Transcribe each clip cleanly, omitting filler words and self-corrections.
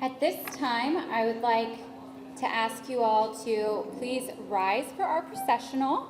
At this time, I would like to ask you all to please rise for our processional.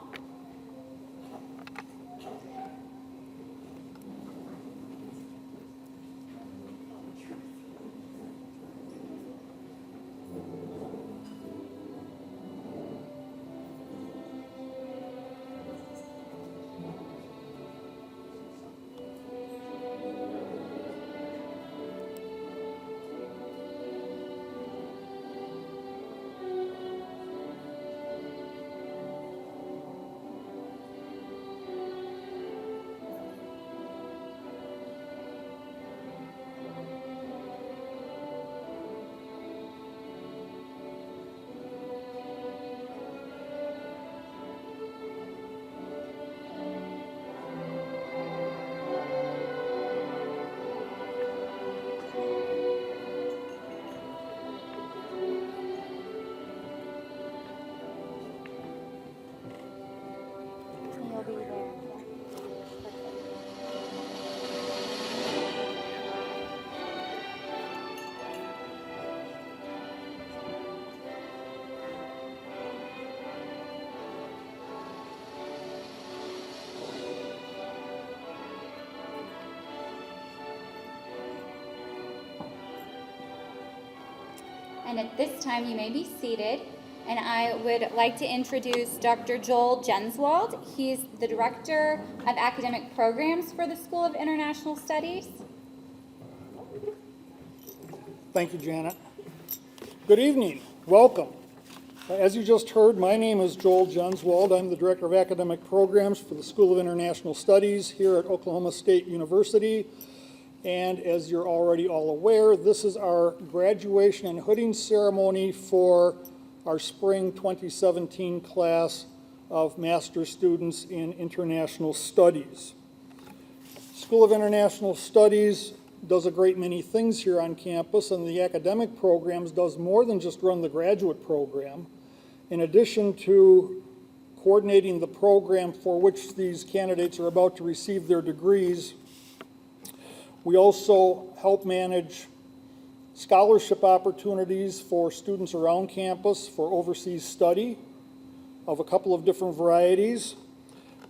You'll be there. And at this time, you may be seated. And I would like to introduce Dr. Joel Jenswald. He's the Director of Academic Programs for the School of International Studies. Thank you, Janet. Good evening. Welcome. As you just heard, my name is Joel Jenswald. I'm the Director of Academic Programs for the School of International Studies here at Oklahoma State University. And as you're already all aware, this is our graduation and hooding ceremony for our spring 2017 class of master's students in international studies. School of International Studies does a great many things here on campus, and the academic programs does more than just run the graduate program. In addition to coordinating the program for which these candidates are about to receive their degrees, we also help manage scholarship opportunities for students around campus for overseas study of a couple of different varieties.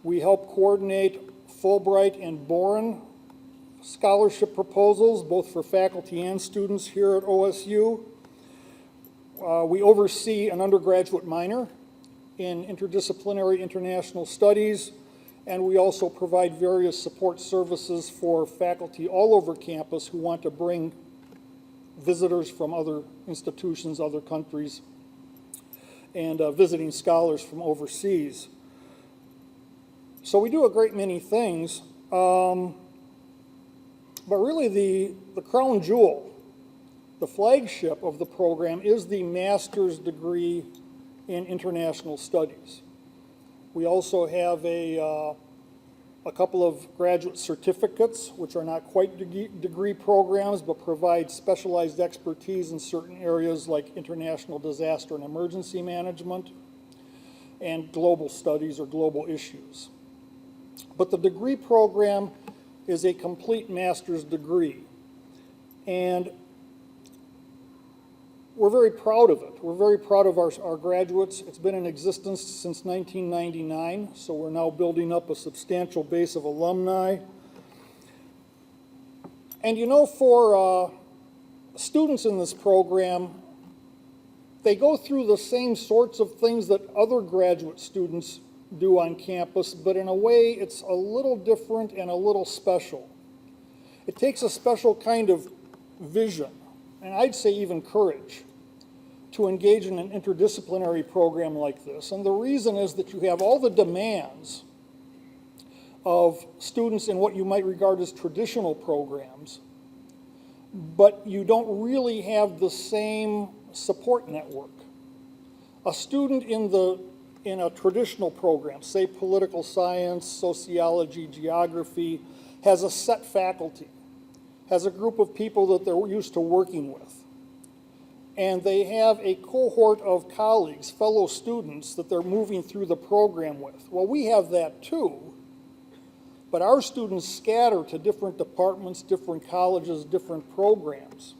We help coordinate Fulbright and Boren scholarship proposals, both for faculty and students here at OSU. We oversee an undergraduate minor in interdisciplinary international studies, and we also provide various support services for faculty all over campus who want to bring visitors from other institutions, other countries, and visiting scholars from overseas. So we do a great many things, but really the crown jewel, the flagship of the program is the master's degree in international studies. We also have a couple of graduate certificates, which are not quite degree programs, but provide specialized expertise in certain areas like international disaster and emergency management and global studies or global issues. But the degree program is a complete master's degree, and we're very proud of it. We're very proud of our graduates. It's been in existence since 1999, so we're now building up a substantial base of alumni. And you know, for students in this program, they go through the same sorts of things that other graduate students do on campus, but in a way it's a little different and a little special. It takes a special kind of vision, and I'd say even courage, to engage in an interdisciplinary program like this. And the reason is that you have all the demands of students in what you might regard as traditional programs, but you don't really have the same support network. A student in a traditional program, say political science, sociology, geography, has a set faculty, has a group of people that they're used to working with. And they have a cohort of colleagues, fellow students, that they're moving through the program with. Well, we have that too, but our students scatter to different departments, different colleges, different programs.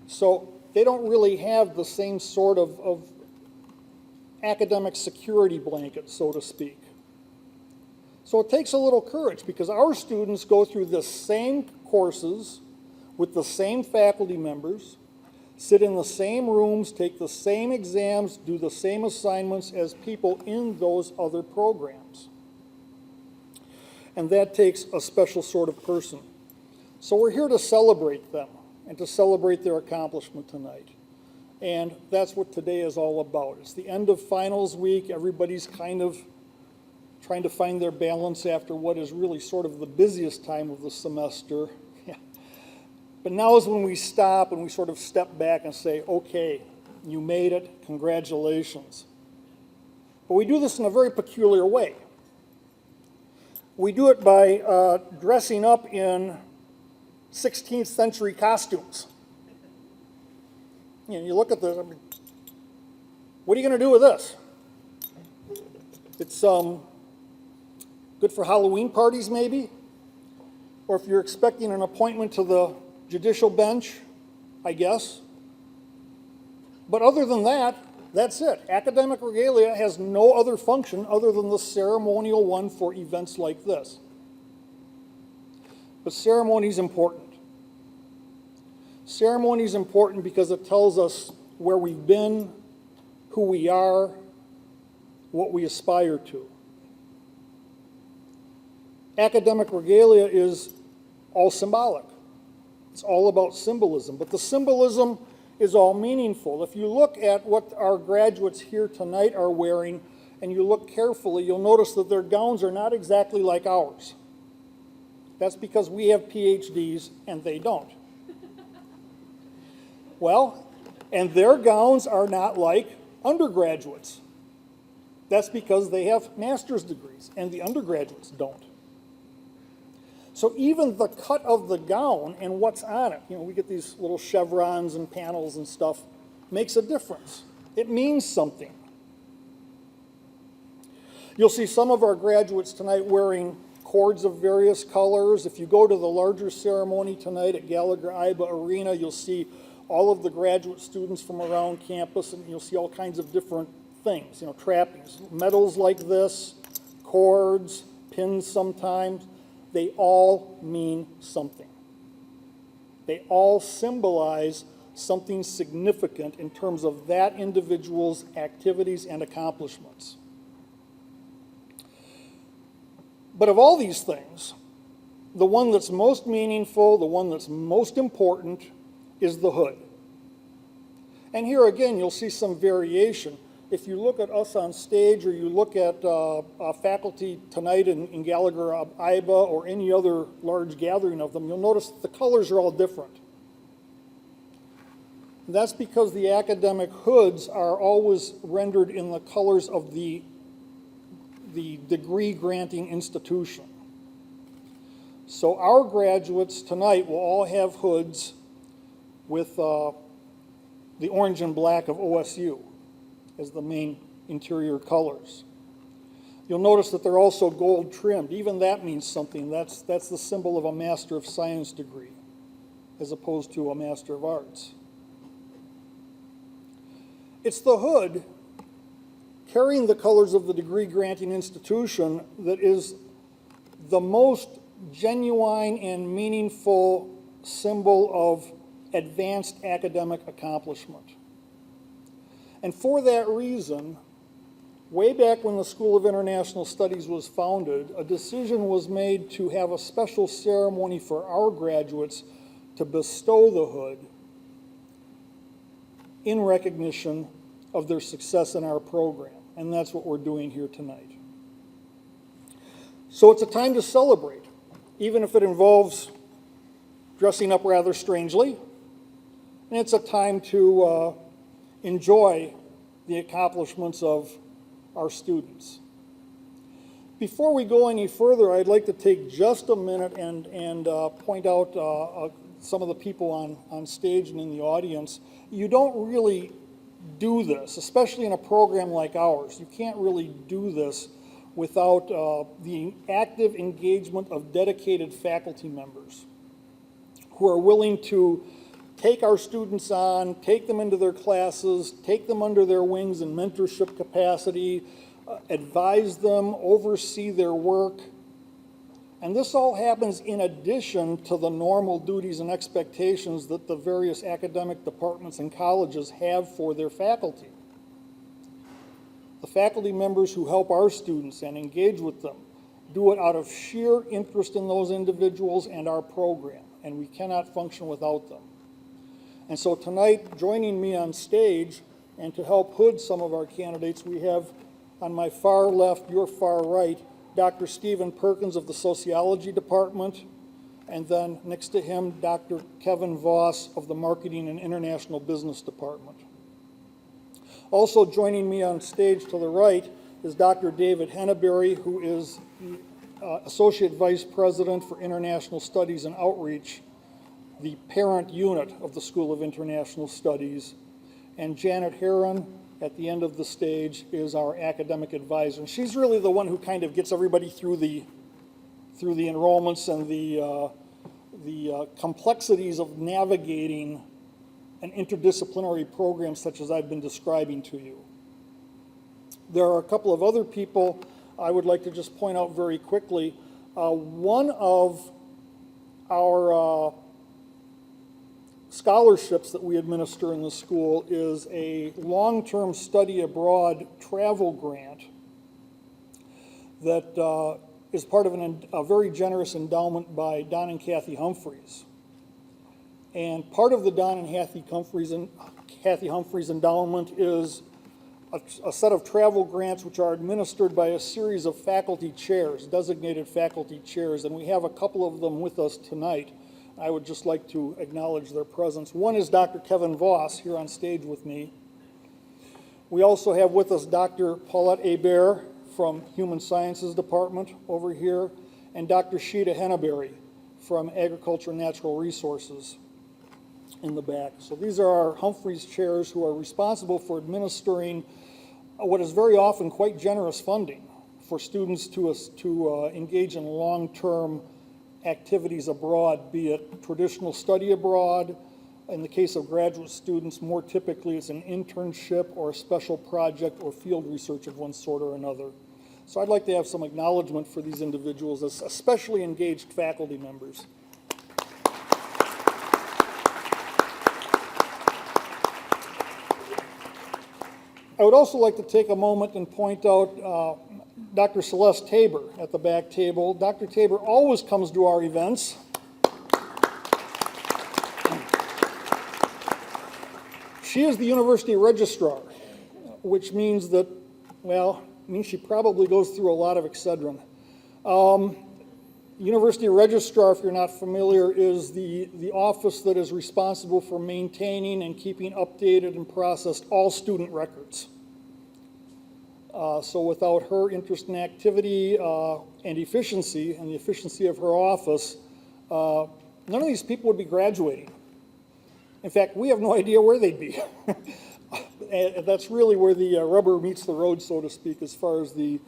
So they don't really have the same sort of academic security blanket, so to speak. So it takes a little courage because our students go through the same courses with the same faculty members, sit in the same rooms, take the same exams, do the same assignments as people in those other programs. And that takes a special sort of person. So we're here to celebrate them and to celebrate their accomplishment tonight. And that's what today is all about. It's the end of finals week. Everybody's kind of trying to find their balance after what is really sort of the busiest time of the semester. But now is when we stop and we sort of step back and say, okay, you made it, congratulations. But we do this in a very peculiar way. We do it by dressing up in 16th century costumes. You know, you look at this, I mean, what are you going to do with this? It's good for Halloween parties maybe, or if you're expecting an appointment to the judicial bench, I guess. But other than that, that's it. Academic regalia has no other function other than the ceremonial one for events like this. But ceremony is important. Ceremony is important because it tells us where we've been, who we are, what we aspire to. Academic regalia is all symbolic. It's all about symbolism, but the symbolism is all meaningful. If you look at what our graduates here tonight are wearing, and you look carefully, you'll notice that their gowns are not exactly like ours. That's because we have PhDs and they don't. Well, and their gowns are not like undergraduates. That's because they have master's degrees and the undergraduates don't. So even the cut of the gown and what's on it, you know, we get these little chevrons and panels and stuff, makes a difference. It means something. You'll see some of our graduates tonight wearing cords of various colors. If you go to the larger ceremony tonight at Gallagher-Iba Arena, you'll see all of the graduate students from around campus, and you'll see all kinds of different things, you know, trappings, medals like this, cords, pins sometimes. They all mean something. They all symbolize something significant in terms of that individual's activities and accomplishments. But of all these things, the one that's most meaningful, the one that's most important, is the hood. And here again, you'll see some variation. If you look at us on stage or you look at faculty tonight in Gallagher-Iba or any other large gathering of them, you'll notice that the colors are all different. That's because the academic hoods are always rendered in the colors of the degree granting institution. So our graduates tonight will all have hoods with the orange and black of OSU as the main interior colors. You'll notice that they're also gold trimmed. Even that means something. That's the symbol of a Master of Science degree as opposed to a Master of Arts. It's the hood carrying the colors of the degree granting institution that is the most genuine and meaningful symbol of advanced academic accomplishment. And for that reason, way back when the School of International Studies was founded, a decision was made to have a special ceremony for our graduates to bestow the hood in recognition of their success in our program. And that's what we're doing here tonight. So it's a time to celebrate, even if it involves dressing up rather strangely. And it's a time to enjoy the accomplishments of our students. Before we go any further, I'd like to take just a minute and point out some of the people on stage and in the audience. You don't really do this, especially in a program like ours. You can't really do this without the active engagement of dedicated faculty members who are willing to take our students on, take them into their classes, take them under their wings in mentorship capacity, advise them, oversee their work. And this all happens in addition to the normal duties and expectations that the various academic departments and colleges have for their faculty. The faculty members who help our students and engage with them do it out of sheer interest in those individuals and our program, and we cannot function without them. And so tonight, joining me on stage and to help hood some of our candidates, we have on my far left, your far right, Dr. Stephen Perkins of the Sociology Department, and then next to him, Dr. Kevin Voss of the Marketing and International Business Department. Also joining me on stage to the right is Dr. David Henneberry, who is the Associate Vice President for International Studies and Outreach, the parent unit of the School of International Studies. And Janet Heron, at the end of the stage, is our academic advisor. And she's really the one who kind of gets everybody through the enrollments and the complexities of navigating an interdisciplinary program such as I've been describing to you. There are a couple of other people I would like to just point out very quickly. One of our scholarships that we administer in the school is a long-term study abroad travel grant that is part of a very generous endowment by Don and Kathy Humphreys. And part of the Don and Kathy Humphreys endowment is a set of travel grants which are administered by a series of faculty chairs, designated faculty chairs, and we have a couple of them with us tonight. I would just like to acknowledge their presence. One is Dr. Kevin Voss here on stage with me. We also have with us Dr. Paulette Hebert from Human Sciences Department over here, and Dr. Sheeta Henneberry from Agriculture and Natural Resources in the back. So these are our Humphreys chairs who are responsible for administering what is very often quite generous funding for students to engage in long-term activities abroad, be it traditional study abroad. In the case of graduate students, more typically it's an internship or a special project or field research of one sort or another. So I'd like to have some acknowledgement for these individuals as especially engaged faculty members. I would also like to take a moment and point out Dr. Celeste Tabor at the back table. Dr. Tabor always comes to our events. She is the university registrar, which means that, well, it means she probably goes through a lot of Excedrin. University registrar, if you're not familiar, is the office that is responsible for maintaining and keeping updated and processed all student records. So without her interest and activity and efficiency, and the efficiency of her office, none of these people would be graduating. In fact, we have no idea where they'd be. And that's really where the rubber meets the road, so to speak, as far as the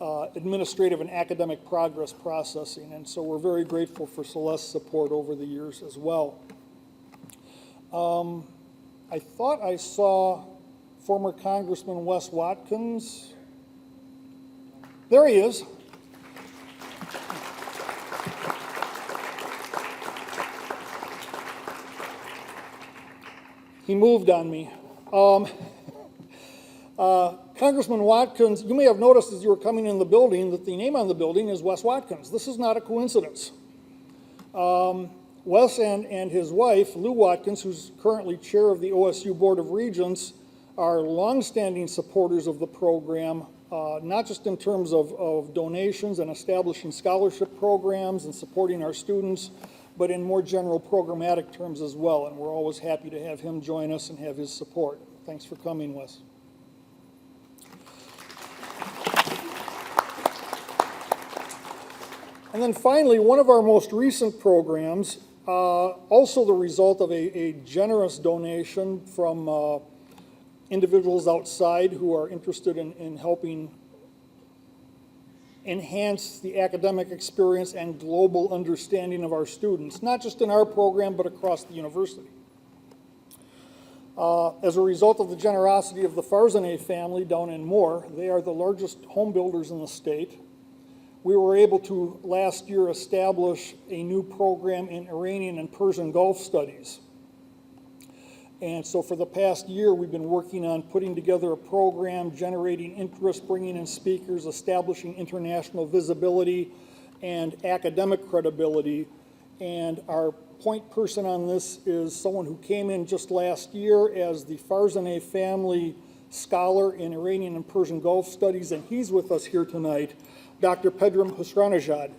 administrative and academic progress processing. And so we're very grateful for Celeste's support over the years as well. I thought I saw former Congressman Wes Watkins. There he is. He moved on me. Congressman Watkins, you may have noticed as you were coming in the building that the name on the building is Wes Watkins. This is not a coincidence. Wes and his wife, Lou Watkins, who's currently chair of the OSU Board of Regents, are longstanding supporters of the program, not just in terms of donations and establishing scholarship programs and supporting our students, but in more general programmatic terms as well. And we're always happy to have him join us and have his support. Thanks for coming, Wes. And then finally, one of our most recent programs, also the result of a generous donation from individuals outside who are interested in helping enhance the academic experience and global understanding of our students, not just in our program, but across the university. As a result of the generosity of the Farzaneh family down in Moore, they are the largest home builders in the state. We were able to last year establish a new program in Iranian and Persian Gulf studies. And so for the past year, we've been working on putting together a program, generating interest, bringing in speakers, establishing international visibility and academic credibility. And our point person on this is someone who came in just last year as the Farzaneh family scholar in Iranian and Persian Gulf studies, and he's with us here tonight, Dr. Pedram Husranejad.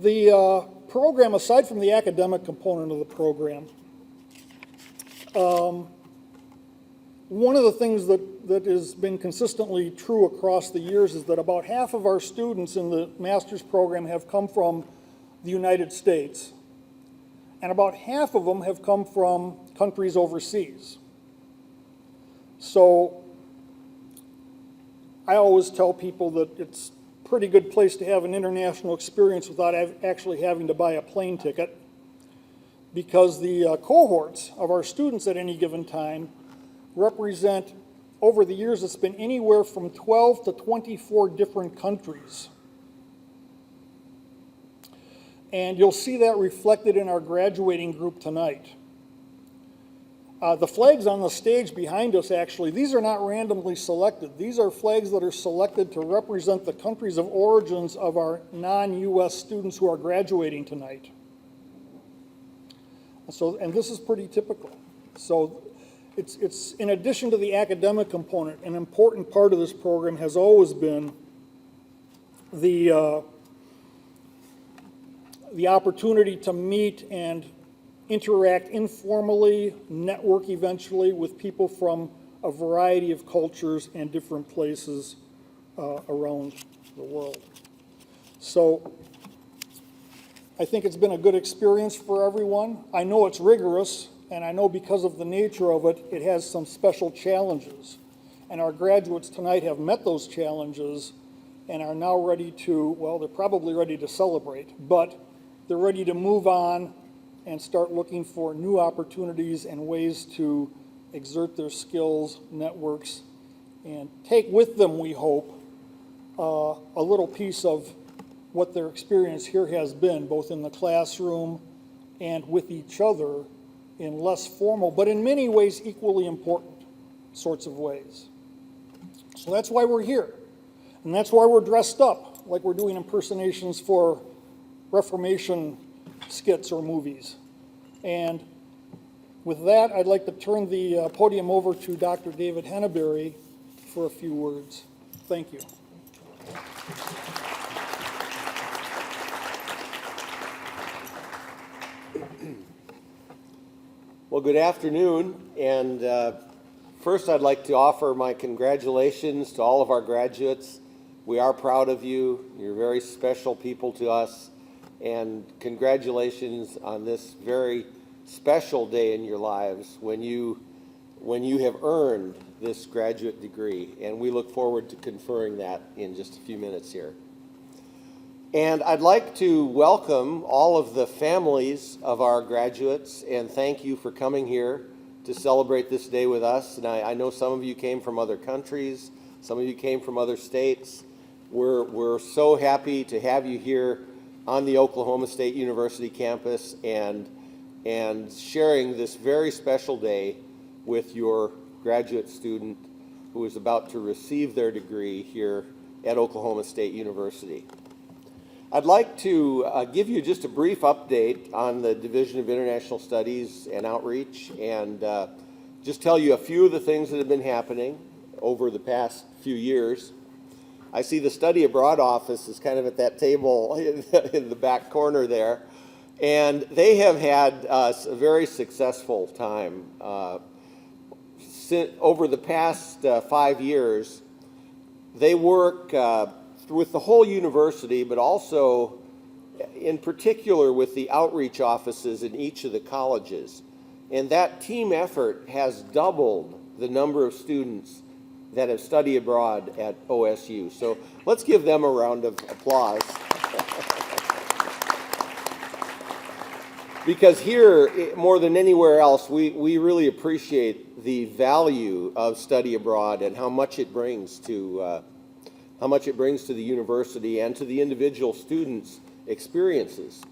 The program, aside from the academic component of the program, one of the things that has been consistently true across the years is that about half of our students in the master's program have come from the United States, and about half of them have come from countries overseas. So I always tell people that it's a pretty good place to have an international experience without actually having to buy a plane ticket, because the cohorts of our students at any given time represent, over the years, it's been anywhere from 12 to 24 different countries. And you'll see that reflected in our graduating group tonight. The flags on the stage behind us, actually, these are not randomly selected. These are flags that are selected to represent the countries of origins of our non-US students who are graduating tonight. And this is pretty typical. So it's in addition to the academic component, an important part of this program has always been the opportunity to meet and interact informally, network eventually with people from a variety of cultures and different places around the world. So I think it's been a good experience for everyone. I know it's rigorous, and I know because of the nature of it, it has some special challenges. And our graduates tonight have met those challenges and are now ready to, well, they're probably ready to celebrate, but they're ready to move on and start looking for new opportunities and ways to exert their skills, networks, and take with them, we hope, a little piece of what their experience here has been, both in the classroom and with each other in less formal, but in many ways equally important sorts of ways. So that's why we're here. And that's why we're dressed up like we're doing impersonations for Reformation skits or movies. And with that, I'd like to turn the podium over to Dr. David Henneberry for a few words. Thank you. Well, good afternoon, and first I'd like to offer my congratulations to all of our graduates. We are proud of you. You're very special people to us, and congratulations on this very special day in your lives when you have earned this graduate degree, and we look forward to conferring that in just a few minutes here. And I'd like to welcome all of the families of our graduates and thank you for coming here to celebrate this day with us. And I know some of you came from other countries, some of you came from other states. We're so happy to have you here on the Oklahoma State University campus and sharing this very special day with your graduate student who is about to receive their degree here at Oklahoma State University. I'd like to give you just a brief update on the Division of International Studies and Outreach and just tell you a few of the things that have been happening over the past few years. I see the Study Abroad office is kind of at that table in the back corner there, and they have had a very successful time. Over the past 5 years, they work with the whole university, but also in particular with the outreach offices in each of the colleges. And that team effort has doubled the number of students that have studied abroad at OSU. So let's give them a round of applause. Because here, more than anywhere else, we really appreciate the value of study abroad and how much it brings to the university and to the individual students' experiences.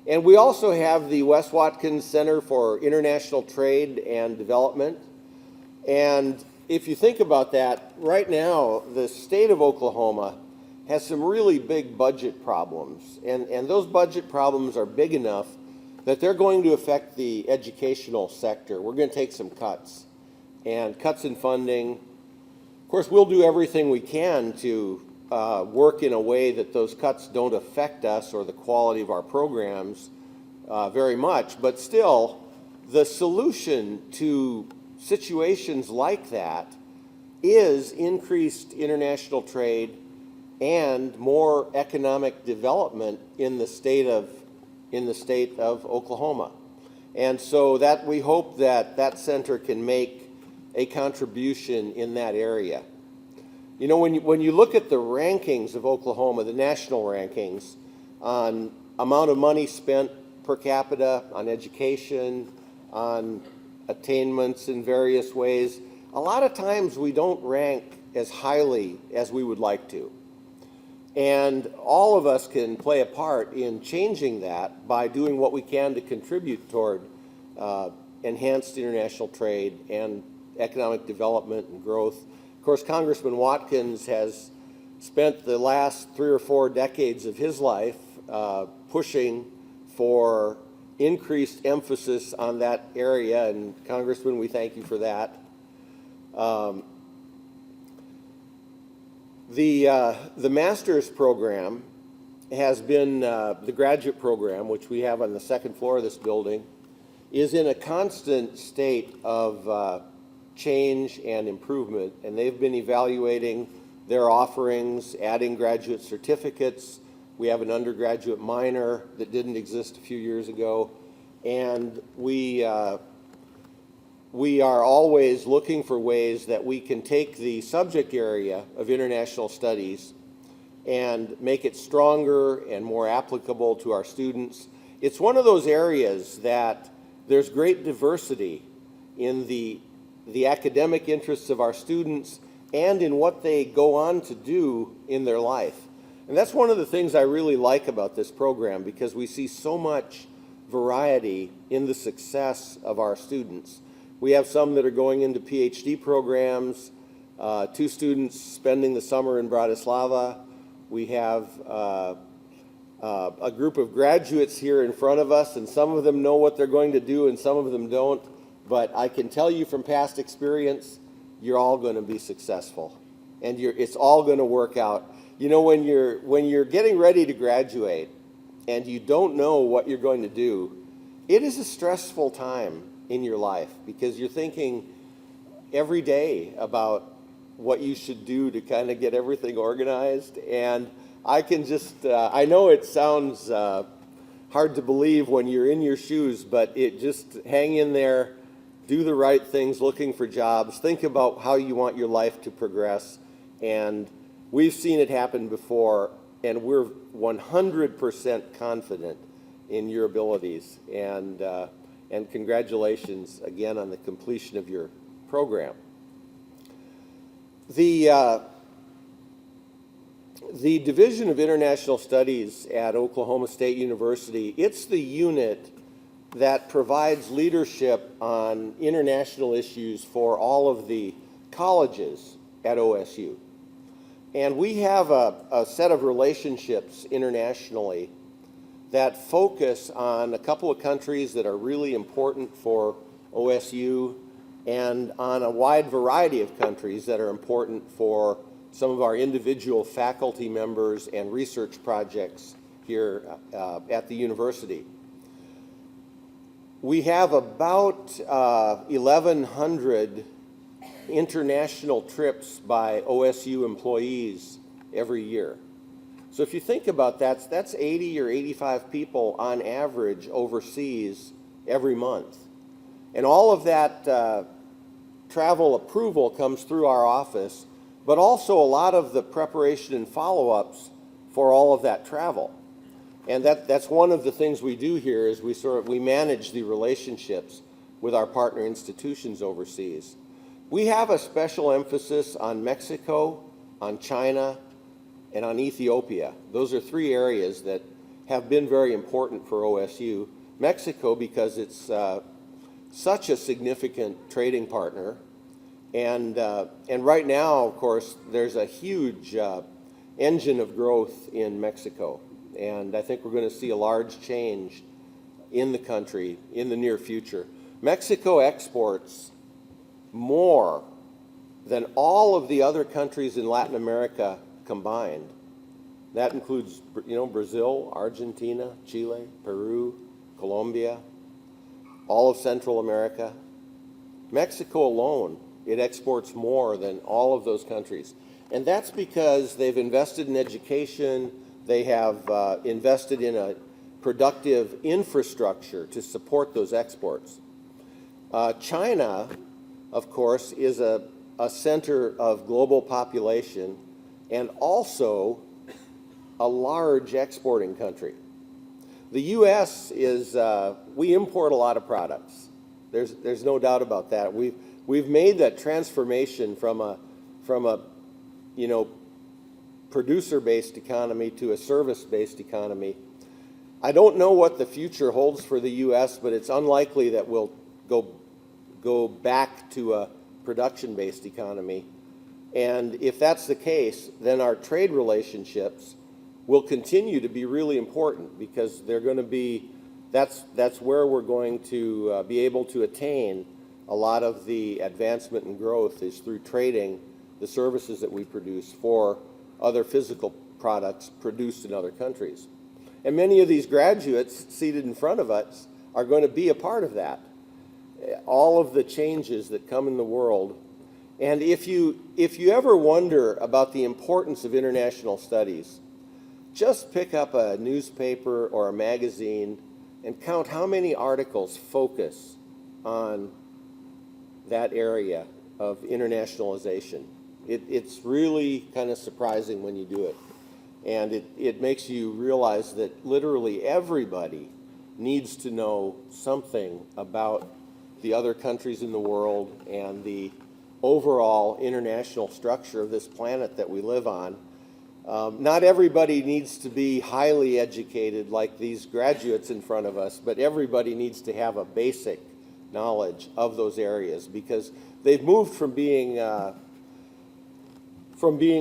And we also have the Wes Watkins Center for International Trade and Development. And if you think about that, right now, the state of Oklahoma has some really big budget problems. And those budget problems are big enough that they're going to affect the educational sector. We're going to take some cuts, and cuts in funding. Of course, we'll do everything we can to work in a way that those cuts don't affect us or the quality of our programs very much, but still, the solution to situations like that is increased international trade and more economic development in the state of Oklahoma. And so that we hope that that center can make a contribution in that area. You know, when you look at the rankings of Oklahoma, the national rankings on amount of money spent per capita on education, on attainments in various ways, a lot of times we don't rank as highly as we would like to. And all of us can play a part in changing that by doing what we can to contribute toward enhanced international trade and economic development and growth. Of course, Congressman Watkins has spent the last 3 or 4 decades of his life pushing for increased emphasis on that area, and Congressman, we thank you for that. The master's program has been, the graduate program, which we have on the second floor of this building, is in a constant state of change and improvement, and they've been evaluating their offerings, adding graduate certificates. We have an undergraduate minor that didn't exist a few years ago, and we are always looking for ways that we can take the subject area of international studies and make it stronger and more applicable to our students. It's one of those areas that there's great diversity in the academic interests of our students and in what they go on to do in their life. And that's one of the things I really like about this program, because we see so much variety in the success of our students. We have some that are going into PhD programs, 2 students spending the summer in Bratislava. We have a group of graduates here in front of us, and some of them know what they're going to do and some of them don't. But I can tell you from past experience, you're all going to be successful, and it's all going to work out. You know, when you're getting ready to graduate and you don't know what you're going to do, it is a stressful time in your life, because you're thinking every day about what you should do to kind of get everything organized. And I can just, I know it sounds hard to believe when you're in your shoes, but it just hang in there, do the right things, looking for jobs, think about how you want your life to progress. And we've seen it happen before, and we're 100% confident in your abilities. And congratulations again on the completion of your program. The Division of International Studies at Oklahoma State University, it's the unit that provides leadership on international issues for all of the colleges at OSU. And we have a set of relationships internationally that focus on a couple of countries that are really important for OSU, and on a wide variety of countries that are important for some of our individual faculty members and research projects here at the university. We have about 1,100 international trips by OSU employees every year. So if you think about that, that's 80 or 85 people on average overseas every month. And all of that travel approval comes through our office, but also a lot of the preparation and follow-ups for all of that travel. And that's one of the things we do here is we manage the relationships with our partner institutions overseas. We have a special emphasis on Mexico, on China, and on Ethiopia. Those are three areas that have been very important for OSU. Mexico, because it's such a significant trading partner. And right now, of course, there's a huge engine of growth in Mexico. And I think we're going to see a large change in the country in the near future. Mexico exports more than all of the other countries in Latin America combined. That includes, Brazil, Argentina, Chile, Peru, Colombia, all of Central America. Mexico alone, it exports more than all of those countries. And that's because they've invested in education, they have invested in a productive infrastructure to support those exports. China, of course, is a center of global population and also a large exporting country. The U.S. is, we import a lot of products. There's no doubt about that. We've made that transformation from a producer-based economy to a service-based economy. I don't know what the future holds for the U.S., but it's unlikely that we'll go back to a production-based economy. And if that's the case, then our trade relationships will continue to be really important because they're going to be, that's where we're going to be able to attain a lot of the advancement and growth is through trading the services that we produce for other physical products produced in other countries. And many of these graduates seated in front of us are going to be a part of that. All of the changes that come in the world. And if you ever wonder about the importance of international studies, just pick up a newspaper or a magazine and count how many articles focus on that area of internationalization. It's really kind of surprising when you do it. And it makes you realize that literally everybody needs to know something about the other countries in the world and the overall international structure of this planet that we live on. Not everybody needs to be highly educated like these graduates in front of us, but everybody needs to have a basic knowledge of those areas because they've moved from being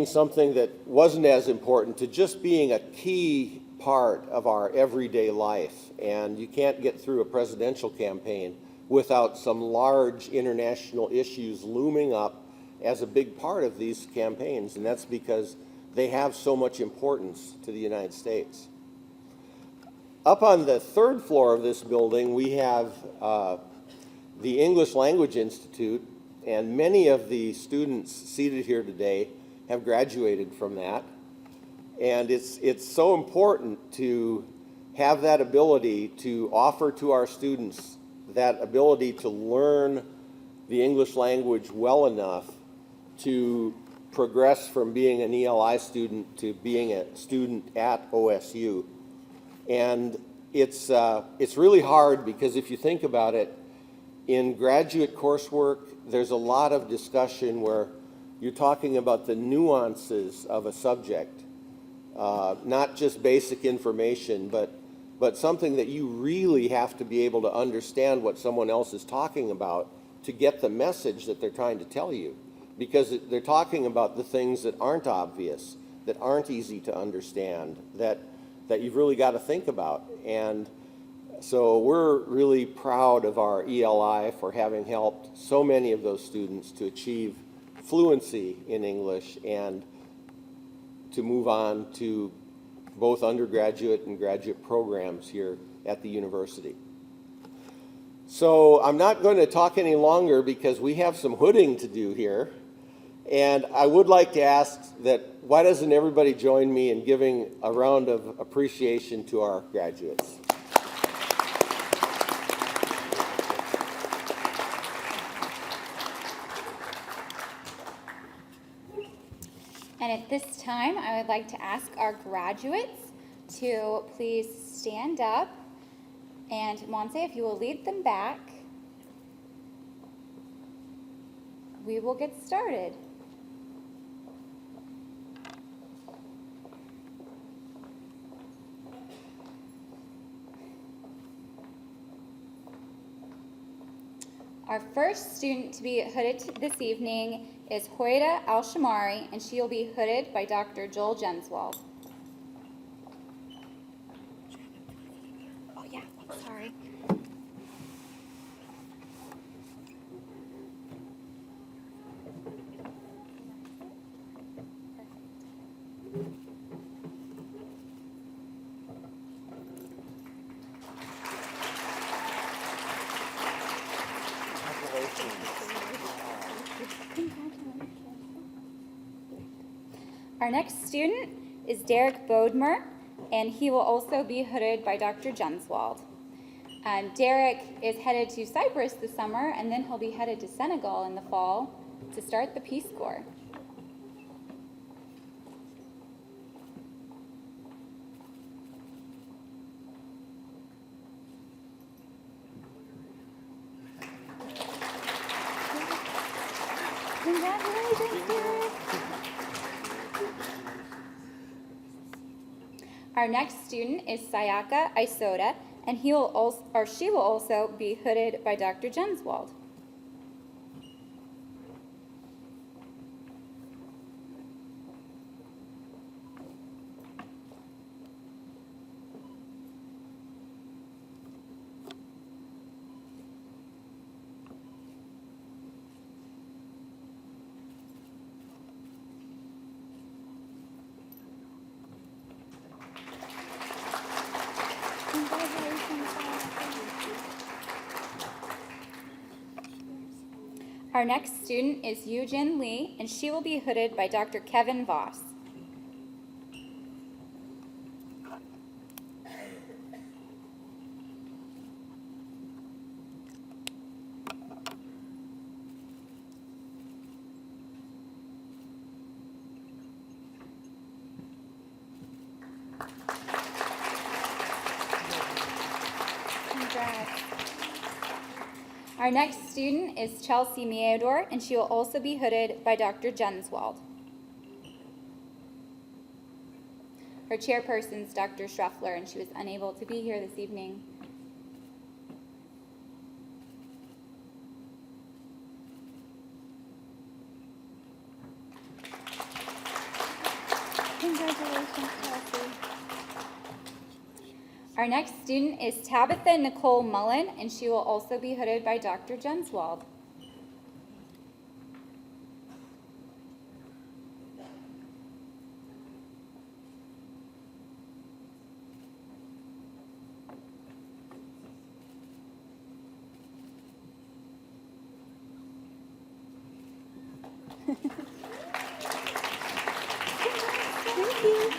something that wasn't as important to just being a key part of our everyday life. And you can't get through a presidential campaign without some large international issues looming up as a big part of these campaigns, and that's because they have so much importance to the United States. Up on the third floor of this building, we have the English Language Institute, and many of the students seated here today have graduated from that. And it's so important to have that ability to offer to our students that ability to learn the English language well enough to progress from being an ELI student to being a student at OSU. And it's really hard because if you think about it, in graduate coursework, there's a lot of discussion where you're talking about the nuances of a subject, not just basic information, but something that you really have to be able to understand what someone else is talking about to get the message that they're trying to tell you. Because they're talking about the things that aren't obvious, that aren't easy to understand, that you've really got to think about. And so we're really proud of our ELI for having helped so many of those students to achieve fluency in English and to move on to both undergraduate and graduate programs here at the university. So I'm not going to talk any longer because we have some hooding to do here. And I would like to ask that why doesn't everybody join me in giving a round of appreciation to our graduates? And at this time, I would like to ask our graduates to please stand up. And Monse, if you will lead them back, we will get started. Our first student to be hooded this evening is Hoida Al-Shamari, and she will be hooded by Dr. Joel Jenswald. Oh yeah, sorry. Our next student is Derek Bodmer, and he will also be hooded by Dr. Jenswald. Derek is headed to Cyprus this summer, and then he'll be headed to Senegal in the fall to start the Peace Corps. Congratulations, Derek! Our next student is Sayaka Isoda, and she will also be hooded by Dr. Jenswald. Our next student is Yujin Lee, and she will be hooded by Dr. Kevin Voss. Congrats. Our next student is Chelsea Meador, and she will also be hooded by Dr. Jenswald. Her chairperson is Dr. Schreffler, and she was unable to be here this evening. Congratulations, Chelsea. Our next student is Tabitha Nicole Mullen, and she will also be hooded by Dr. Jenswald. Thank you.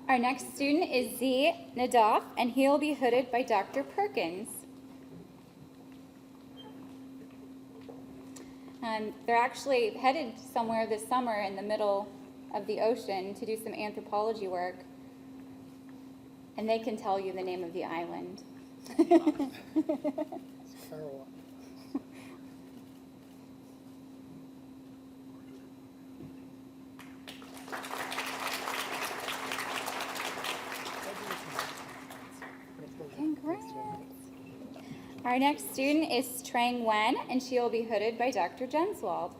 Our next student is Z. Nadaf, and he will be hooded by Dr. Perkins. They're actually headed somewhere this summer in the middle of the ocean to do some anthropology work, and they can tell you the name of the island. Carol. Congrats. Our next student is Trang Wen, and she will be hooded by Dr. Jenswald.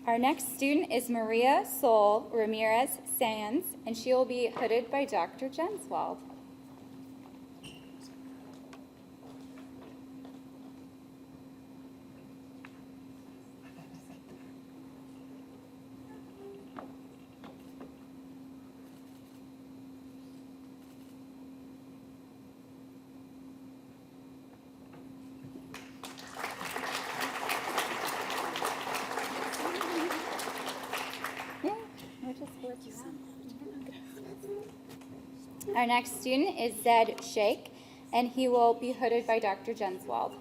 Our next student is Maria Sol Ramirez Sands, and she will be hooded by Dr. Jenswald. Our next student is Zed Sheikh, and he will be hooded by Dr. Jenswald.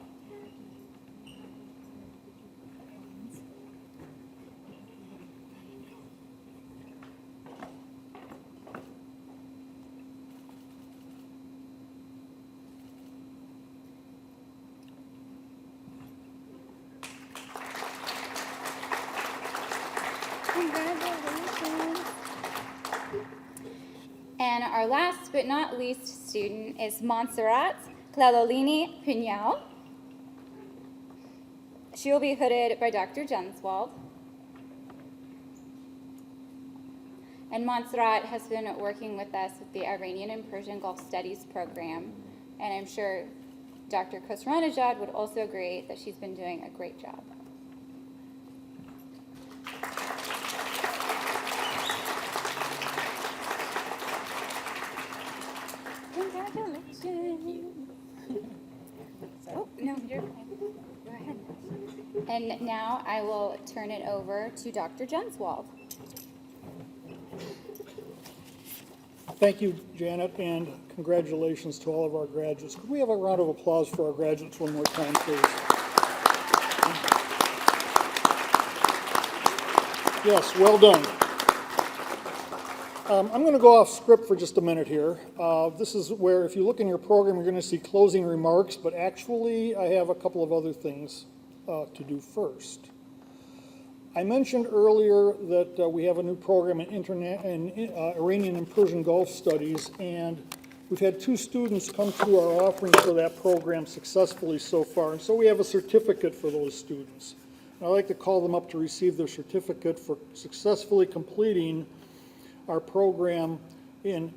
Congratulations. And our last but not least student is Montserrat Clalolini Pinal. She will be hooded by Dr. Jenswald. And Montserrat has been working with us with the Iranian and Persian Gulf Studies program. And I'm sure Dr. Khosranejad would also agree that she's been doing a great job. Congratulations. Oh, no, you're fine. Go ahead. And now I will turn it over to Dr. Jenswald. Thank you, Janet, and congratulations to all of our graduates. Could we have a round of applause for our graduates one more time, please? Yes, well done. I'm going to go off script for just a minute here. This is where, if you look in your program, you're going to see closing remarks, but actually I have a couple of other things to do first. I mentioned earlier that we have a new program in Iranian and Persian Gulf Studies, and we've had 2 students come through our offerings for that program successfully so far, and so we have a certificate for those students. And I'd like to call them up to receive their certificate for successfully completing our program in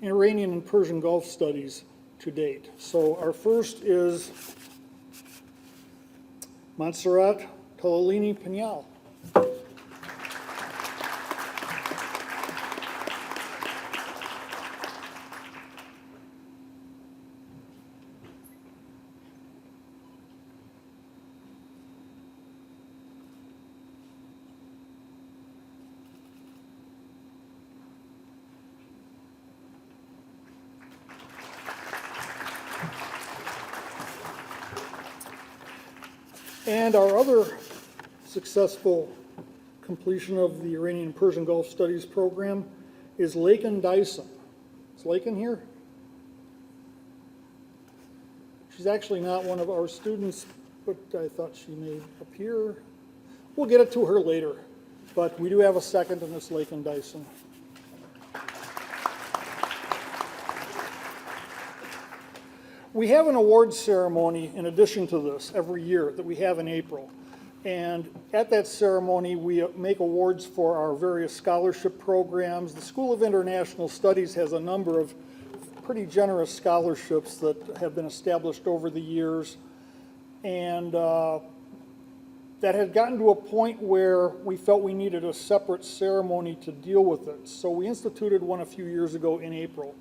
Iranian and Persian Gulf Studies to date. So our first is Montserrat Clalolini Pinal. And our other successful completion of the Iranian and Persian Gulf Studies program is Lakin Dyson. Is Lakin here? She's actually not one of our students, but I thought she may appear. We'll get it to her later, but we do have a second, and it's Lakin Dyson. We have an awards ceremony in addition to this every year that we have in April. And at that ceremony, we make awards for our various scholarship programs. The School of International Studies has a number of pretty generous scholarships that have been established over the years. And that had gotten to a point where we felt we needed a separate ceremony to deal with it. So we instituted one a few years ago in April.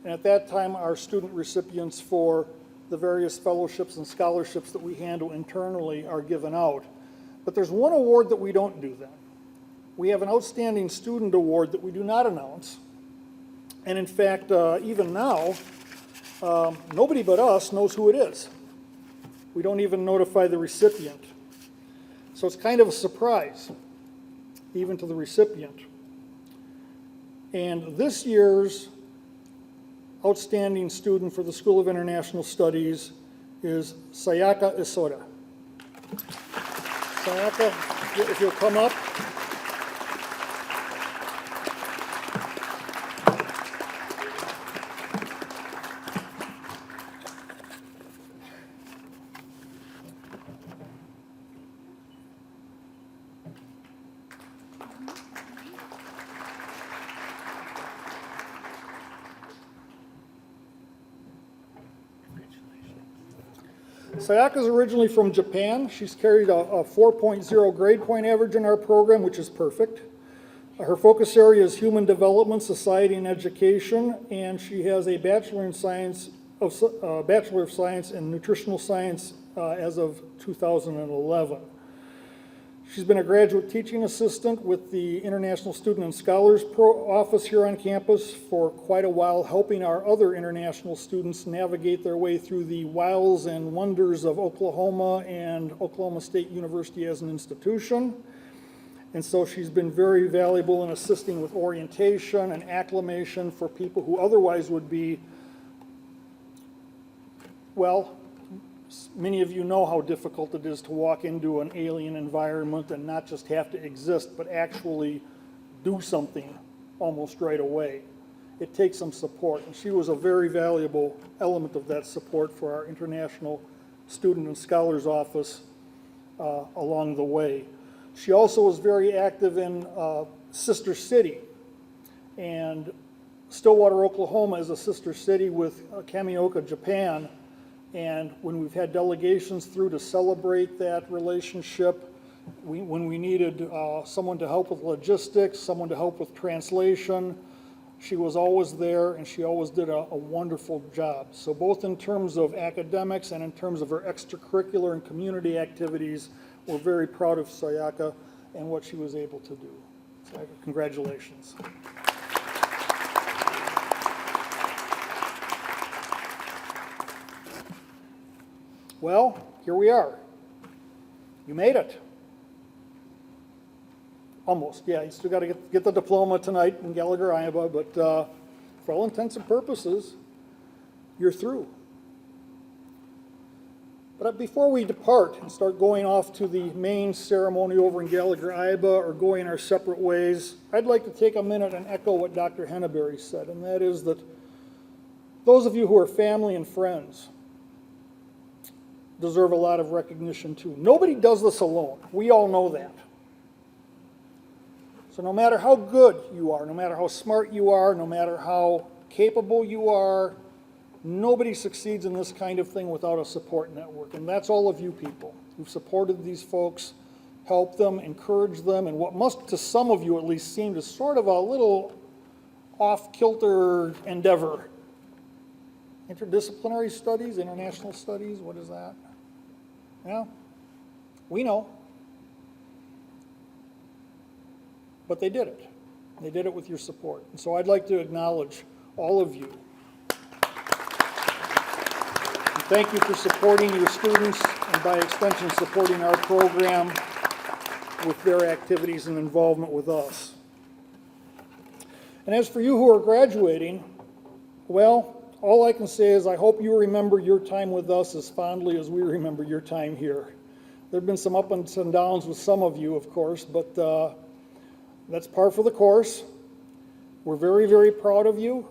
And at that time, our student recipients for the various fellowships and scholarships that we handle internally are given out. But there's one award that we don't do then. We have an Outstanding Student Award that we do not announce. And in fact, even now, nobody but us knows who it is. We don't even notify the recipient. So it's kind of a surprise, even to the recipient. And this year's Outstanding Student for the School of International Studies is Sayaka Isoda. Sayaka, if you'll come up. Sayaka is originally from Japan. She's carried a 4.0 grade point average in our program, which is perfect. Her focus area is human development, society, and education, and she has a Bachelor of Science in Nutritional Science as of 2011. She's been a graduate teaching assistant with the International Student and Scholars Office here on campus for quite a while, helping our other international students navigate their way through the wiles and wonders of Oklahoma and Oklahoma State University as an institution. And so she's been very valuable in assisting with orientation and acclimation for people who otherwise would be, well, many of you know how difficult it is to walk into an alien environment and not just have to exist, but actually do something almost right away. It takes some support, and she was a very valuable element of that support for our International Student and Scholars Office along the way. She also was very active in Sister City, and Stillwater, Oklahoma is a sister city with Kamioka, Japan. And when we've had delegations through to celebrate that relationship, when we needed someone to help with logistics, someone to help with translation, she was always there, and she always did a wonderful job. So both in terms of academics and in terms of her extracurricular and community activities, we're very proud of Sayaka and what she was able to do. Sayaka, congratulations. Well, here we are. You made it. Almost, yeah. You still got to get the diploma tonight in Gallagher, Iowa, but for all intents and purposes, you're through. But before we depart and start going off to the main ceremony over in Gallagher, Iowa, or going our separate ways, I'd like to take a minute and echo what Dr. Henneberry said, and that is that those of you who are family and friends deserve a lot of recognition too. Nobody does this alone. We all know that. So no matter how good you are, no matter how smart you are, no matter how capable you are, nobody succeeds in this kind of thing without a support network. And that's all of you people who've supported these folks, helped them, encouraged them, and what must to some of you at least seem to sort of a little off-kilter endeavor. Interdisciplinary studies, international studies, what is that? Yeah, we know. But they did it. They did it with your support. And so I'd like to acknowledge all of you. And thank you for supporting your students and by extension supporting our program with their activities and involvement with us. And as for you who are graduating, well, all I can say is I hope you remember your time with us as fondly as we remember your time here. There have been some ups and downs with some of you, of course, but that's par for the course. We're very, very proud of you.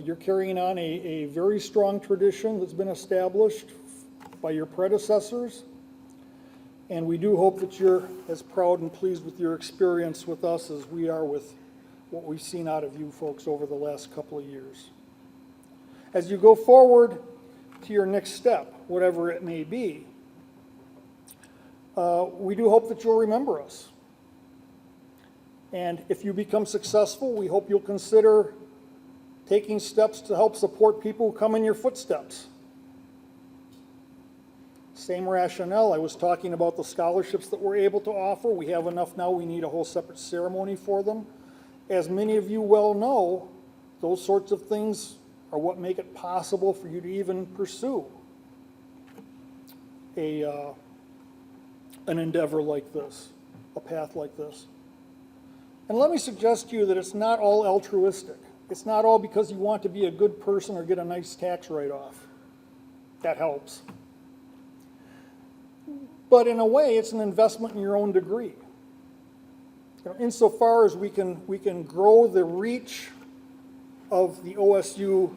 You're carrying on a very strong tradition that's been established by your predecessors. And we do hope that you're as proud and pleased with your experience with us as we are with what we've seen out of you folks over the last couple of years. As you go forward to your next step, whatever it may be, we do hope that you'll remember us. And if you become successful, we hope you'll consider taking steps to help support people who come in your footsteps. Same rationale. I was talking about the scholarships that we're able to offer. We have enough now, we need a whole separate ceremony for them. As many of you well know, those sorts of things are what make it possible for you to even pursue an endeavor like this, a path like this. And let me suggest to you that it's not all altruistic. It's not all because you want to be a good person or get a nice tax write-off. That helps. But in a way, it's an investment in your own degree. Insofar as we can grow the reach of the OSU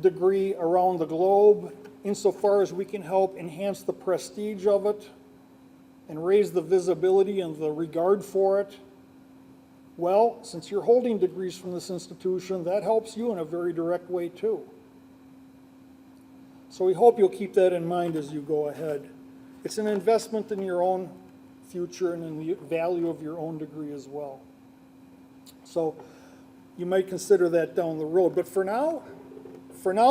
degree around the globe, insofar as we can help enhance the prestige of it and raise the visibility and the regard for it, well, since you're holding degrees from this institution, that helps you in a very direct way too. So we hope you'll keep that in mind as you go ahead. It's an investment in your own future and in the value of your own degree as well. So you might consider that down the road. But for now,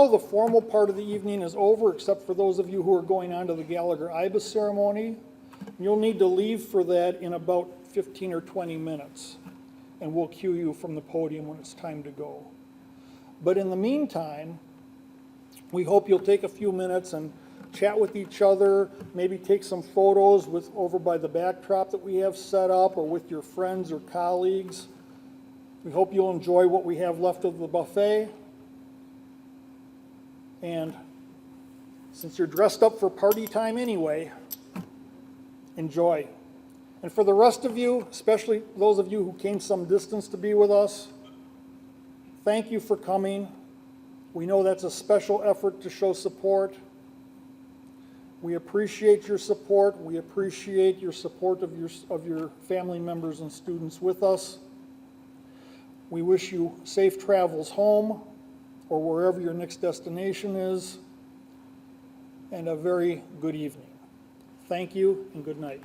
the formal part of the evening is over, except for those of you who are going on to the Gallagher IBIS ceremony. You'll need to leave for that in about 15 or 20 minutes, and we'll cue you from the podium when it's time to go. But in the meantime, we hope you'll take a few minutes and chat with each other, maybe take some photos over by the backdrop that we have set up, or with your friends or colleagues. We hope you'll enjoy what we have left of the buffet. And since you're dressed up for party time anyway, enjoy. And for the rest of you, especially those of you who came some distance to be with us, thank you for coming. We know that's a special effort to show support. We appreciate your support. We appreciate your support of your family members and students with us. We wish you safe travels home or wherever your next destination is, and a very good evening. Thank you and good night.